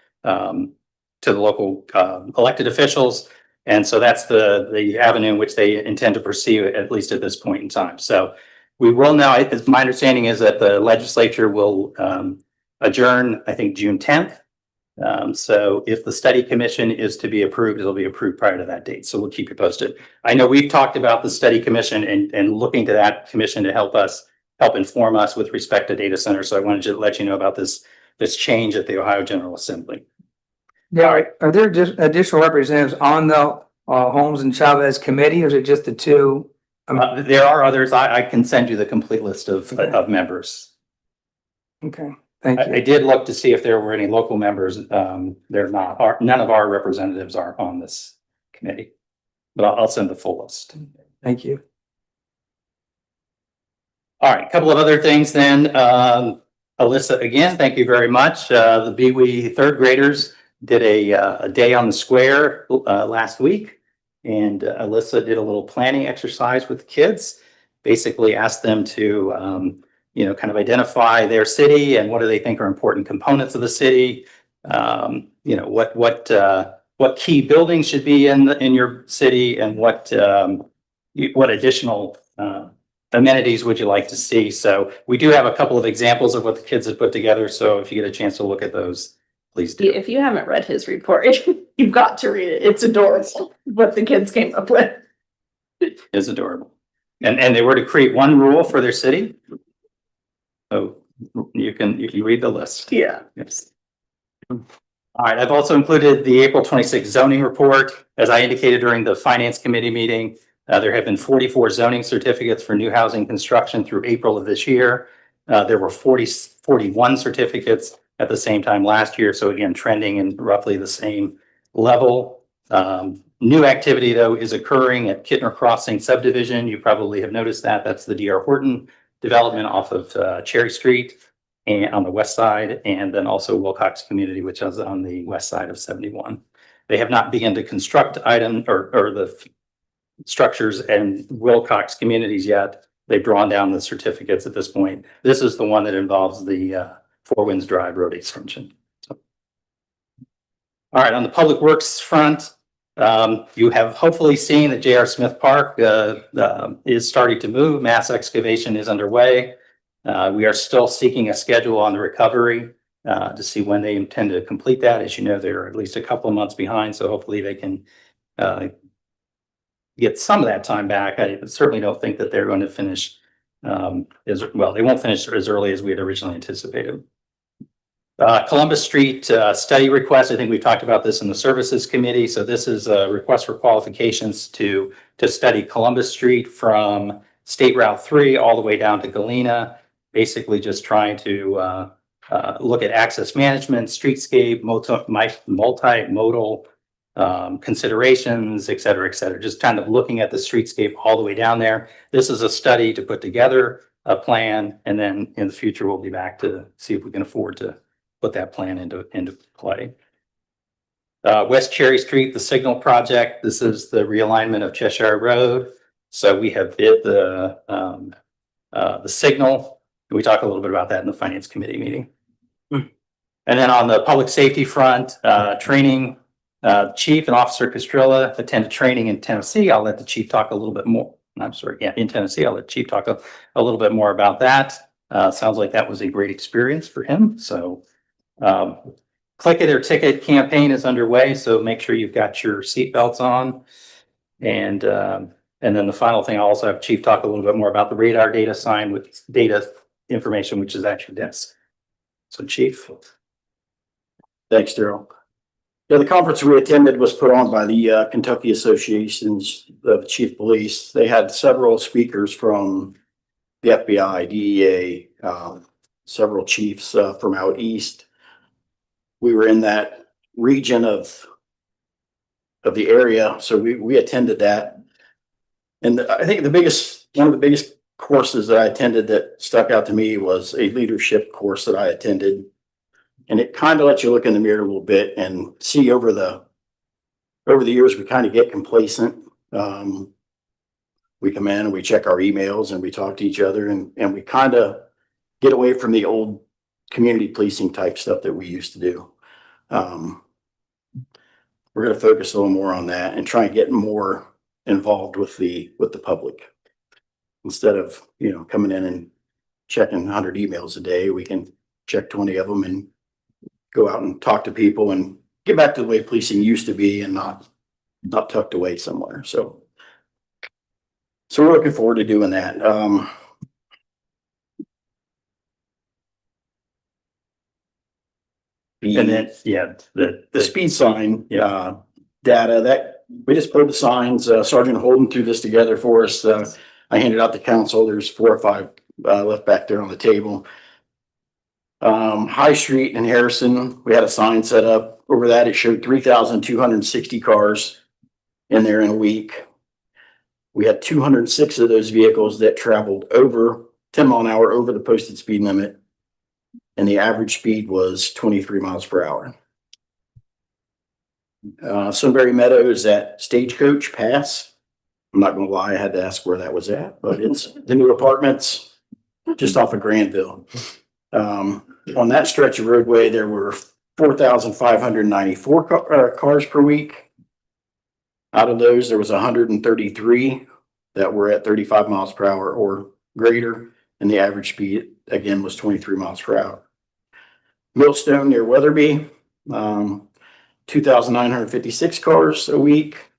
elected officials. And so that's the avenue in which they intend to pursue, at least at this point in time. So we will now, my understanding is that the legislature will adjourn, I think, June 10th. So if the study commission is to be approved, it'll be approved prior to that date. So we'll keep you posted. I know we've talked about the study commission and looking to that commission to help inform us with respect to data centers. So I wanted to let you know about this change at the Ohio General Assembly. Yeah, are there just additional representatives on the Holmes and Chavez committee, or is it just the two? There are others. I can send you the complete list of members. Okay, thank you. I did look to see if there were any local members. They're not. None of our representatives are on this committee, but I'll send the full list. Thank you. All right, a couple of other things then. Alyssa, again, thank you very much. The BWE third graders did a day on the square last week, and Alyssa did a little planning exercise with the kids. Basically asked them to kind of identify their city and what do they think are important components of the city. What key buildings should be in your city, and what additional amenities would you like to see. So we do have a couple of examples of what the kids have put together. So if you get a chance to look at those, please do. If you haven't read his report, you've got to read it. It's adorable what the kids came up with. It is adorable. And they were to create one rule for their city. So you read the list. Yeah. Yes. All right. I've also included the April 26th zoning report. As I indicated during the finance committee meeting, there have been 44 zoning certificates for new housing construction through April of this year. There were 41 certificates at the same time last year. So again, trending in roughly the same level. New activity though is occurring at Kittner Crossing subdivision. You probably have noticed that. That's the D.R. Horton development off of Cherry Street and on the west side, and then also Wilcox Community, which is on the west side of 71. They have not begun to construct the structures and Wilcox Communities yet. They've drawn down the certificates at this point. This is the one that involves the Four Winds Drive road extension. So. All right, on the public works front, you have hopefully seen that J.R. Smith Park is starting to move. Mass excavation is underway. We are still seeking a schedule on the recovery to see when they intend to complete that. As you know, they're at least a couple of months behind, so hopefully they can get some of that time back. I certainly don't think that they're going to finish as well. They won't finish as early as we had originally anticipated. Columbus Street study request. I think we've talked about this in the services committee. So this is a request for qualifications to study Columbus Street from State Route 3 all the way down to Galena. Basically just trying to look at access management, streetscape, multimodal considerations, et cetera, just kind of looking at the streetscape all the way down there. This is a study to put together a plan, and then in the future, we'll be back to see if we can afford to put that plan into play. West Cherry Street, the Signal Project. This is the realignment of Cheshire Road. So we have bid the signal. We talked a little bit about that in the Finance Committee meeting. And then on the public safety front, training, Chief and Officer Castrilla attended training in Tennessee. I'll let the Chief talk a little bit more. I'm sorry, yeah, in Tennessee. I'll let Chief talk a little bit more about that. Sounds like that was a great experience for him. So Click It or Ticket campaign is underway. So make sure you've got your seatbelts on. And then the final thing, I'll also have Chief talk a little bit more about the radar data sign with data information, which is at your desk. So Chief. Thanks, Daryl. Yeah, the conference we attended was put on by the Kentucky Associations of Chief Police. They had several speakers from the FBI, DEA, several chiefs from out east. We were in that region of the area, so we attended that. And I think one of the biggest courses that I attended that stuck out to me was a leadership course that I attended. And it kind of lets you look in the mirror a little bit and see over the years, we kind of get complacent. We come in and we check our emails and we talk to each other and we kind of get away from the old community policing type stuff that we used to do. We're going to focus a little more on that and try and get more involved with the public. Instead of, coming in and checking 100 emails a day, we can check 20 of them and go out and talk to people and get back to the way policing used to be and not tucked away somewhere. So we're looking forward to doing that. And then, yeah, the speed sign data that we just pulled the signs. Sergeant Holden threw this together for us. I handed out to council. There's 4 or 5 left back there on the table. High Street in Harrison, we had a sign set up. Over that, it showed 3,260 cars in there in a week. We had 206 of those vehicles that traveled over 10 mile an hour over the posted speed limit. And the average speed was 23 miles per hour. Sunbury Meadows at Stagecoach Pass. I'm not going to lie, I had to ask where that was at, but it's the new apartments just off of Granville. On that stretch of roadway, there were 4,594 cars per week. Out of those, there was 133 that were at 35 miles per hour or greater, and the average speed, again, was 23 miles per hour. Millstone near Weatherby, 2,956 cars a week.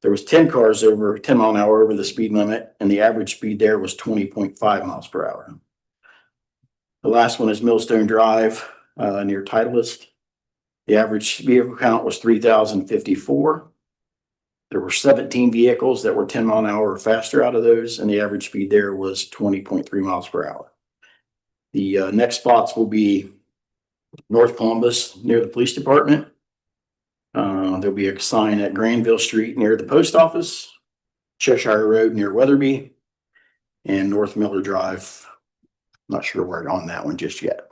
There was 10 cars over 10 mile an hour over the speed limit, and the average speed there was 20.5 miles per hour. The last one is Millstone Drive near Titleist. The average vehicle count was 3,054. There were 17 vehicles that were 10 mile an hour or faster out of those, and the average speed there was 20.3 miles per hour. The next spots will be North Columbus, near the police department. There'll be a sign at Granville Street near the post office, Cheshire Road near Weatherby, and North Miller Drive. Not sure where on that one just yet.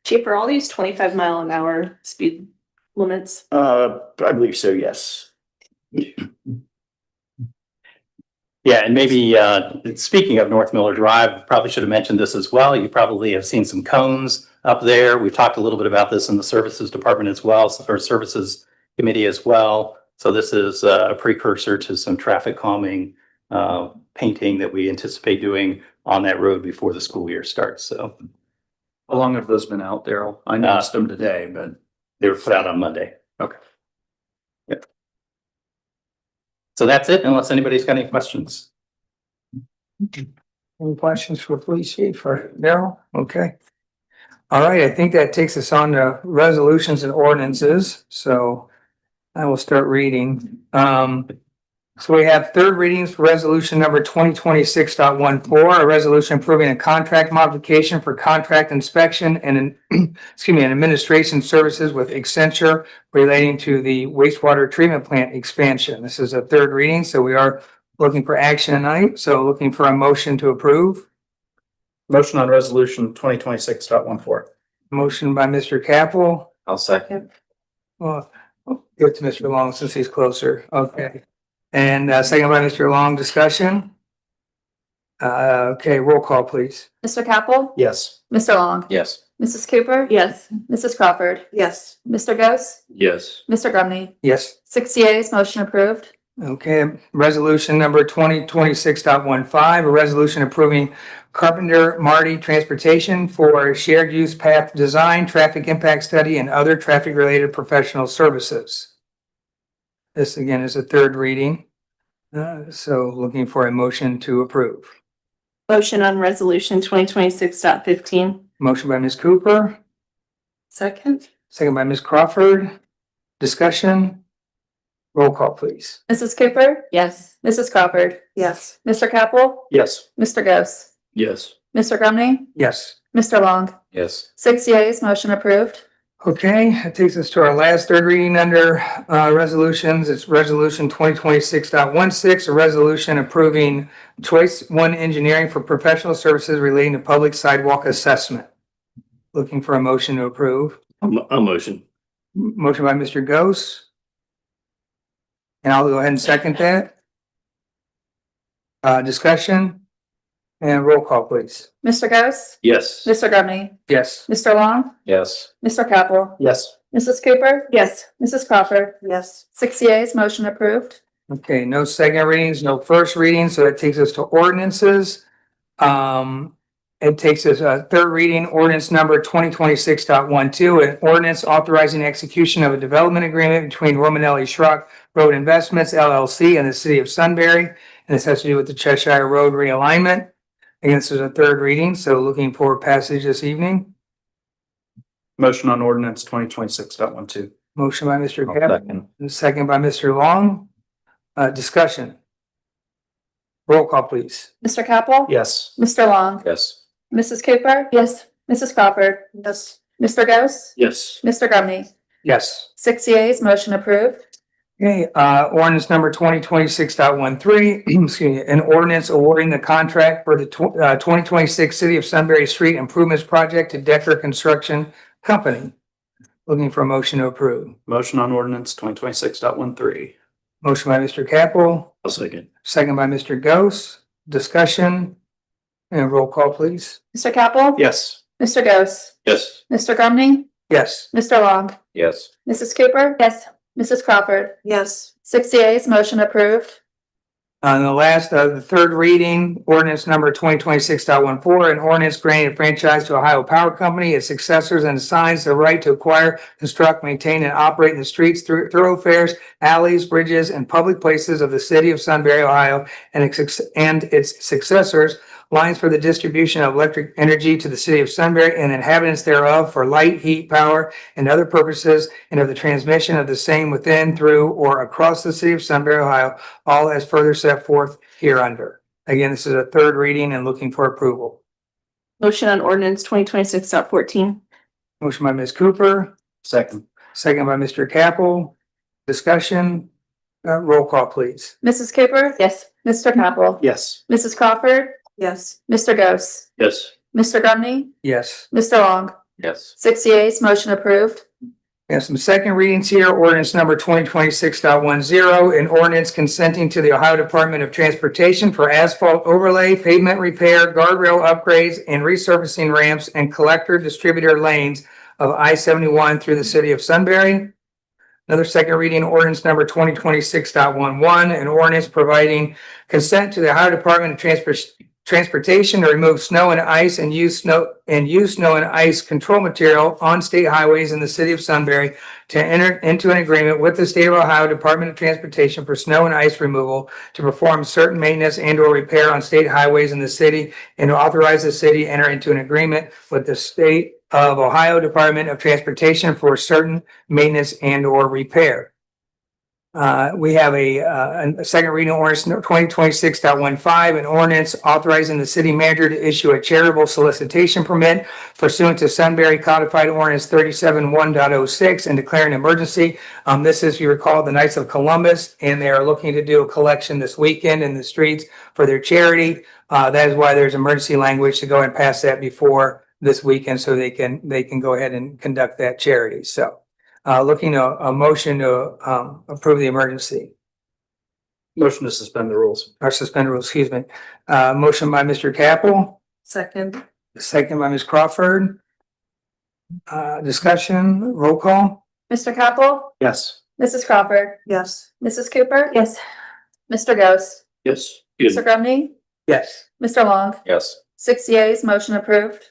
Chief, are all these 25-mile-an-hour speed limits? I believe so, yes. Yeah, and maybe, speaking of North Miller Drive, probably should have mentioned this as well. You probably have seen some cones up there. We've talked a little bit about this in the services department as well, or services committee as well. So this is a precursor to some traffic calming painting that we anticipate doing on that road before the school year starts. So How long have those been out, Daryl? I noticed them today, but they were put out on Monday. okay. Yep. So that's it, unless anybody's got any questions. Any questions for police chief or Daryl? Okay. All right, I think that takes us on to resolutions and ordinances, so I will start reading. So we have third readings for resolution number 2026.14, a resolution approving a contract modification for contract inspection and and administration services with Accenture relating to the wastewater treatment plant expansion. This is a third reading, so we are looking for action tonight. So looking for a motion to approve. Motion on resolution 2026.14. Motion by Mr. Capel. I'll second. Well, give it to Mr. Long since he's closer. Okay. And second by Mr. Long, discussion. Okay, roll call, please. Mr. Capel? Yes. Mr. Long? Yes. Mrs. Cooper? Yes. Mrs. Crawford? Yes. Mr. Ghost? Yes. Mr. Grumney? Yes. 6 yeas, motion approved. Okay, resolution number 2026.15, a resolution approving Carpenter Marty Transportation for shared use path design, traffic impact study, and other traffic related professional services. This again is a third reading. So looking for a motion to approve. Motion on resolution 2026.15. Motion by Ms. Cooper, Second. second by Ms. Crawford. Discussion. Roll call, please. Mrs. Cooper? Yes. Mrs. Crawford? Yes. Mr. Capel? Yes. Mr. Ghost? Yes. Mr. Grumney? Yes. Mr. Long? Yes. 6 yeas, motion approved. Okay, that takes us to our last third reading under resolutions. It's resolution 2026.16, a resolution approving Choice One Engineering for professional services relating to public sidewalk assessment. Looking for a motion to approve. A motion. Motion by Mr. Ghost. And I'll go ahead and second that. Discussion and roll call, please. Mr. Ghost? Yes. Mr. Grumney? Yes. Mr. Long? Yes. Mr. Capel? Yes. Mrs. Cooper? Yes. Mrs. Crawford? Yes. 6 yeas, motion approved. Okay, no second readings, no first readings, so that takes us to ordinances. It takes us third reading, ordinance number 2026.12, an ordinance authorizing execution of a development agreement between Romanelli Schrock Road Investments LLC and the city of Sunbury. And this has to do with the Cheshire Road realignment. Again, this is a third reading, so looking for passage this evening. Motion on ordinance 2026.12. Motion by Mr. I'll Capel, second. and second by Mr. Long. Discussion. Roll call, please. Mr. Capel? Yes. Mr. Long? Yes. Mrs. Cooper? Yes. Mrs. Crawford? Yes. Mr. Ghost? Yes. Mr. Grumney? Yes. 6 yeas, motion approved. Okay, ordinance number 2026.13, excuse me, an ordinance awarding the contract for the 2026 City of Sunbury Street Improvements Project to Decker Construction Company. Looking for a motion to approve. Motion on ordinance 2026.13. Motion by Mr. Capel, I'll second. second by Mr. Ghost. Discussion and roll call, please. Mr. Capel? Yes. Mr. Ghost? Yes. Mr. Grumney? Yes. Mr. Long? Yes. Mrs. Cooper? Yes. Mrs. Crawford? Yes. 6 yeas, motion approved. On the last, the third reading, ordinance number 2026.14, an ordinance granting a franchise to Ohio Power Company, its successors, and assigns the right to acquire, construct, maintain, and operate in the streets, thoroughfares, alleys, bridges, and public places of the city of Sunbury, Ohio, and its successors, lines for the distribution of electric energy to the city of Sunbury and inhabitants thereof for light, heat, power, and other purposes, and of the transmission of the same within, through, or across the city of Sunbury, Ohio, all as further set forth hereunder. Again, this is a third reading and looking for approval. Motion on ordinance 2026.14. Motion by Ms. Cooper, Second. second by Mr. Capel. Discussion, roll call, please. Mrs. Cooper? Yes. Mr. Capel? Yes. Mrs. Crawford? Yes. Mr. Ghost? Yes. Mr. Grumney? Yes. Mr. Long? Yes. 6 yeas, motion approved. We have some second readings here. Ordinance number 2026.10, an ordinance consenting to the Ohio Department of Transportation for asphalt overlay, pavement repair, guardrail upgrades, and resurfacing ramps and collector distributor lanes of I-71 through the city of Sunbury. Another second reading, ordinance number 2026.11, an ordinance providing consent to the Ohio Department of Transportation to remove snow and ice and use snow and ice control material on state highways in the city of Sunbury, to enter into an agreement with the state of Ohio Department of Transportation for snow and ice removal to perform certain maintenance and or repair on state highways in the city, and to authorize the city to enter into an agreement with the state of Ohio Department of Transportation for certain maintenance and or repair. We have a second reading ordinance 2026.15, an ordinance authorizing the city manager to issue a charitable solicitation permit pursuant to Sunbury Codified Ordinance 37.1.06 and declaring an emergency. This is, if you recall, the Knights of Columbus, and they are looking to do a collection this weekend in the streets for their charity. That is why there's emergency language to go and pass that before this weekend, so they can go ahead and conduct that charity. So looking at a motion to approve the emergency. Motion to suspend the rules. Or suspend rules, excuse me. Motion by Mr. Capel, Second. second by Ms. Crawford. Discussion, roll call. Mr. Capel? Yes. Mrs. Crawford? Yes. Mrs. Cooper? Yes. Mr. Ghost? Yes. Mr. Grumney? Yes. Mr. Long? Yes. 6 yeas, motion approved.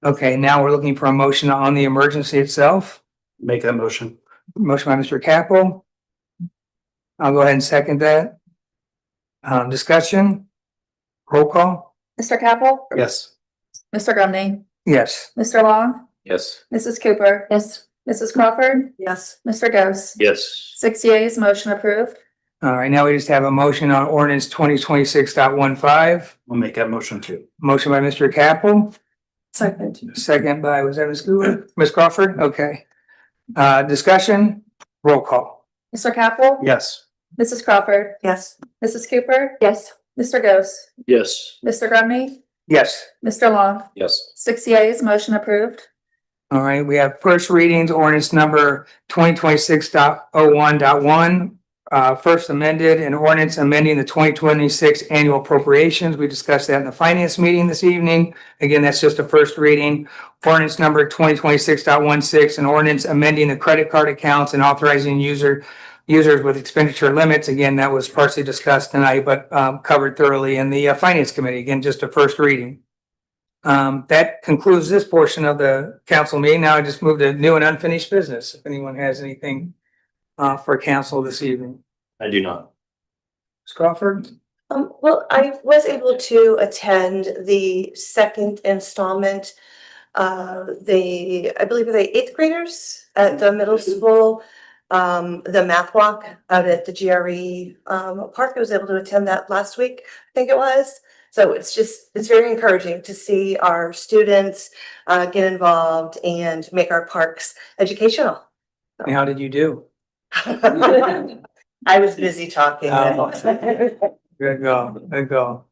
Okay, now we're looking for a motion on the emergency itself. Make that motion. Motion by Mr. Capel. I'll go ahead and second that. Discussion, roll call. Mr. Capel? Yes. Mr. Grumney? Yes. Mr. Long? Yes. Mrs. Cooper? Yes. Mrs. Crawford? Yes. Mr. Ghost? Yes. 6 yeas, motion approved. All right, now we just have a motion on ordinance 2026.15. We'll make that motion too. Motion by Mr. Capel, Second. second by, was that Ms. Cooper? Ms. Crawford? Okay. Discussion, roll call. Mr. Capel? Yes. Mrs. Crawford? Yes. Mrs. Cooper? Yes. Mr. Ghost? Yes. Mr. Grumney? Yes. Mr. Long? Yes. 6 yeas, motion approved. All right, we have first readings, ordinance number 2026.01.1. First amended, an ordinance amending the 2026 annual appropriations. We discussed that in the finance meeting this evening. Again, that's just a first reading. Ordinance number 2026.16, an ordinance amending the credit card accounts and authorizing users with expenditure limits. Again, that was partially discussed tonight, but covered thoroughly in the finance committee. Again, just a first reading. That concludes this portion of the council meeting. Now I just move to new and unfinished business. If anyone has anything for council this evening. I do not. Ms. Crawford? Well, I was able to attend the second installment. I believe the eighth graders at the middle school, the math walk out at the GRE park. I was able to attend that last week, I think it was. So it's very encouraging to see our students get involved and make our parks educational. And how did you do? I was busy talking. Good go, good go.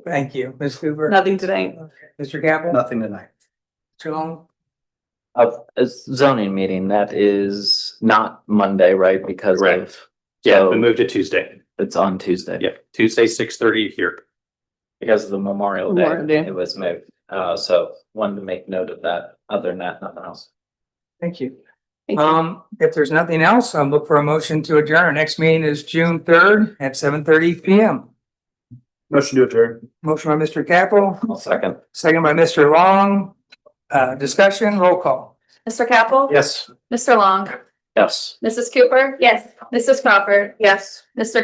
Thank you. Ms. Cooper? Nothing today. Mr. Capel? Nothing tonight. Mr. Long? A zoning meeting, that is not Monday, right? Because of. Yeah, so we moved to Tuesday. It's on Tuesday. Yeah, Tuesday, 6:30 here. Because of the Memorial Memorial Day, Day. it was moved. So wanted to make note of that. Other than that, nothing else. Thank you. Thank you. If there's nothing else, I'll look for a motion to adjourn. Our next meeting is June 3rd at 7:30 PM. Motion to adjourn. Motion by Mr. Capel, I'll second. second by Mr. Long. Discussion, roll call. Mr. Capel? Yes. Mr. Long? Yes. Mrs. Cooper? Yes. Mrs. Crawford? Yes. Mr.